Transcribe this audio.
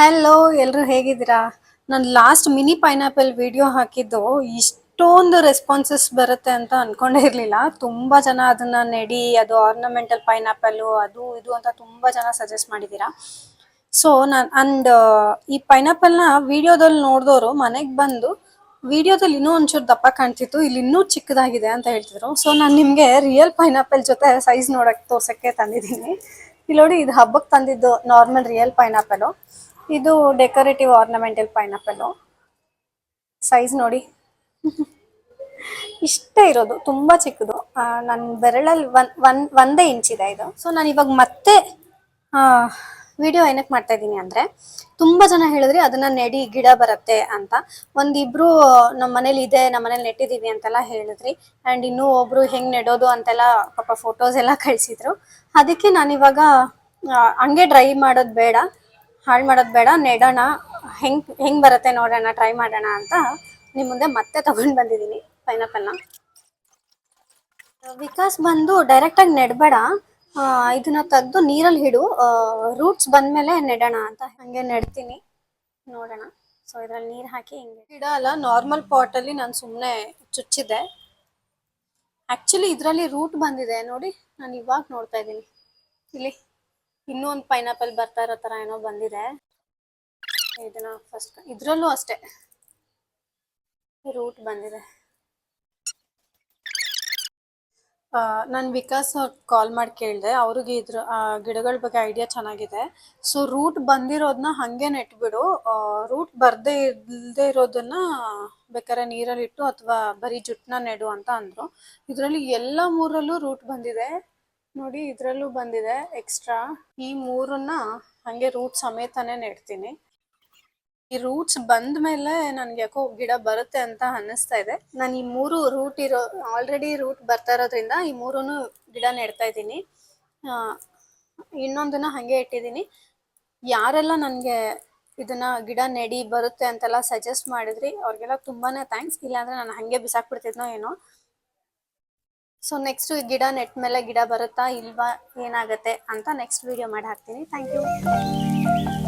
Hello, ಎಲ್ರು ಹೇಗಿದ್ದೀರಾ? ನಾನು ಲಾಸ್ಟ್ ಮಿನಿ ಪೈನಾಪಲ್ ವಿಡಿಯೋ ಹಾಕಿದ್ದು ಇಷ್ಟೊಂದು ರೆಸ್ಪಾನ್ಸಸ್ ಬರುತ್ತೆ ಅಂತ ಅನ್ಕೊಂಡೇ ಇರಲಿಲ್ಲ. ತುಂಬ ಜನ ಅದನ್ನ ನೆಡಿ, ಅದು ಆರ್ನಮೆಂಟಲ್ ಪೈನಾಪಲ್ಲು ಅದು ಇದು ಅಂತ ತುಂಬ ಜನ ಸಜೆಸ್ಟ್ ಮಾಡಿದ್ದೀರಾ. ಸೊ ಈ ಪೈನಾಪಲ್ನ ವಿಡಿಯೋದಲ್ಲಿ ನೋಡಿದವರು ಮನೆಗೆ ಬಂದು ವಿಡಿಯೋದಲ್ಲಿ ಇನ್ನೂ ಒಂಚೂರು ದಪ್ಪ ಕಾಣ್ತಿತ್ತು, ಇಲ್ಲಿ ಇನ್ನೂ ಚಿಕ್ಕದಾಗಿದೆ ಅಂತ ಹೇಳ್ತಿದ್ರು. ಸೊ ನಾನು ನಿಮಗೆ ರಿಯಲ್ ಪೈನಾಪಲ್ ಜೊತೆ ಸೈಜ್ ತೋರ್ಸಕ್ಕೆ ತಂದಿದ್ದೀನಿ. ಇಲ್ಲಿ ನೋಡಿ, ಇದು ಹಬ್ಬಕ್ಕೆ ತಂದಿದ್ದು ನಾರ್ಮಲ್ ರಿಯಲ್ ಪೈನಾಪಲು. ಇದು ಡೆಕೋರೇಟಿವ್ ಆರ್ನಮೆಂಟಲ್ ಪೈನಾಪಲ್ಲು. ಸೈಜ್ ನೋಡಿ ಇಷ್ಟೇ ಇರೋದು, ತುಂಬಾ ಚಿಕ್ಕದು. ನನ್ನ ಬೆರಳಲ್ಲಿ ಒಂದೇ ಇಂಚಿದೆ ಇದು. ಸೊ ನಾನು ಇವಾಗ ಮತ್ತೆ ವಿಡಿಯೋ ಏನಕ್ಕೆ ಮಾಡ್ತಾ ಇದ್ದೀನಿ ಅಂದರೆ, ತುಂಬ ಜನ ಹೇಳಿದ್ರೆ ಅದನ್ನ ನೆಡಿ ಗಿಡ ಬರುತ್ತೆ ಅಂತ. ಒಂದಿಬ್ರು ನಮ್ಮ ಮನೇಲಿ ಇದೆ, ನಮ್ಮ ಮನೇಲಿ ನೆಟ್ಟಿದ್ದೀವಿ ಅಂತೆಲ್ಲ ಹೇಳಿದ್ರಿ. ಆ್ಯಂಡ್ ಇನ್ನೂ ಒಬ್ರು ಹೆಂಗೆ ನೆಡೋದು ಅಂತೆಲ್ಲ ಪಾಪ ಫೋಟೋಸ್ ಎಲ್ಲ ಕಳಿಸಿದ್ರು. ಅದಕ್ಕೆ ನಾನಿವಾಗ ಹಂಗೆ ಡ್ರೈ ಮಾಡೋದು ಬೇಡ, ಹಾಳು ಮಾಡೋದು ಬೇಡ, ನೆಡೋಣ, ಹೆಂಗೆ ಬರುತ್ತೆ ನೋಡೋಣ, ಟ್ರೈ ಮಾಡೋಣ ಅಂತ ನಿಮ್ಮ ಮುಂದೆ ಮತ್ತೆ ತಗೊಂಡು ಬಂದಿದ್ದೀನಿ ಪೈನಾಪಲ್ನ. ವಿಕಾಸ್ ಬಂದು ಡೈರೆಕ್ಟಾಗಿ ನೆಡಬೇಡ, ಇದನ್ನ ತೆಗೆದು ನೀರಲ್ಲಿ ಹಿಡು, ರೂಟ್ಸ್ ಬಂದಮೇಲೆ ನೆಡೋಣ ಅಂತ ಹಾಗೆ ನೆಡ್ತೀನಿ, ನೋಡೋಣ. ಸೊ ಇದರಲ್ಲಿ ನೀರು ಹಾಕಿ ಹಿಂಗೆ ಗಿಡ ಅಲ್ಲ, ನಾರ್ಮಲ್ ಪಾಟಲ್ಲಿ ನಾನು ಸುಮ್ಮನೆ ಚುಚ್ಚಿದ್ದೆ. ಆ್ಯಕ್ಚುಲಿ ಇದರಲ್ಲಿ ರೂಟ್ ಬಂದಿದೆ ನೋಡಿ, ನಾನು ಇವಾಗ ನೋಡ್ತಾ ಇದ್ದೀನಿ. ಇಲ್ಲಿ ಇನ್ನೂ ಒಂದು ಪೈನಾಪಲ್ ಬರ್ತಾ ಇರೋ ಥರ ಏನೋ ಬಂದಿದೆ. ಇದನ್ನ ಫಸ್ಟ್ ಇದರಲ್ಲೂ ಅಷ್ಟೇ ರೂಟ್ ಬಂದಿದೆ. ನಾನು ವಿಕಾಸ್ ಅವ್ರಿಗೆ ಕಾಲ್ ಮಾಡಿ ಕೇಳಿದೆ, ಅವ್ರಿಗೆ ಇದ್ರ ಗಿಡಗಳ ಬಗ್ಗೆ ಐಡಿಯಾ ಚೆನ್ನಾಗಿದೆ. ಸೊ ರೂಟ್ ಬಂದಿರೋದನ್ನ ಹಾಗೆ ನೆಟ್ಬಿಡು, ರೂಟ್ ಬರದೇ ಇಲ್ಲದೆ ಇರೋದನ್ನ ಬೇಕಾದ್ರೆ ನೀರಲ್ಲಿಟ್ಟು ಅಥವಾ ಬರೀ ಜುಟ್ಟನ್ನ ನೆಡು ಅಂತ ಅಂದರು. ಇದರಲ್ಲಿ ಎಲ್ಲ ಮೂರಲ್ಲೂ ರೂಟ್ ಬಂದಿದೆ ನೋಡಿ, ಇದರಲ್ಲೂ ಬಂದಿದೆ ಎಕ್ಸ್ಟ್ರಾ. ಈ ಮೂರನ್ನ ಹಾಗೆ ರೂಟ್ ಸಮೇತನೇ ನೆಡ್ತೀನಿ. ಈ ರೂಟ್ಸ್ ಬಂದ ಮೇಲೆ ನನಗೆ ಯಾಕೋ ಗಿಡ ಬರುತ್ತೆ ಅಂತ ಅನ್ನಿಸ್ತಾ ಇದೆ. ನಾನು ಈ ಮೂರು ರೂಟ್ ಆಲ್ರೆಡಿ ರೂಟ್ ಬರ್ತಾ ಇರೋದ್ರಿಂದ ಈ ಮೂರೂ ಗಿಡ ನೆಡ್ತಾ ಇದ್ದೀನಿ. ಇನ್ನೊಂದನ್ನ ಹಾಗೆ ಇಟ್ಟಿದ್ದೀನಿ. ಯಾರೆಲ್ಲ ನನಗೆ ಇದನ್ನ ಗಿಡ ನೆಡಿ ಬರುತ್ತೆ ಅಂತೆಲ್ಲ ಸಜೆಸ್ಟ್ ಮಾಡಿದ್ರಿ ಅವ್ರಿಗೆಲ್ಲ ತುಂಬಾ ಥ್ಯಾಂಕ್ಸ್. ಇಲ್ಲಾಂದರೆ ನಾನು ಹಾಗೆ ಬಿಸಾಕ್ಬಿಡ್ತಿದ್ನೋ ಏನೋ. ಸೊ ನೆಕ್ಸ್ಟ್ ಗಿಡ ನೆಟ್ಟ ಮೇಲೆ ಗಿಡ ಬರುತ್ತಾ ಇಲ್ವಾ ಏನಾಗುತ್ತೆ ಅಂತ ನೆಕ್ಸ್ಟ್ ವಿಡಿಯೋ ಮಾಡಿ ಹಾಕ್ತೀನಿ. Thank you.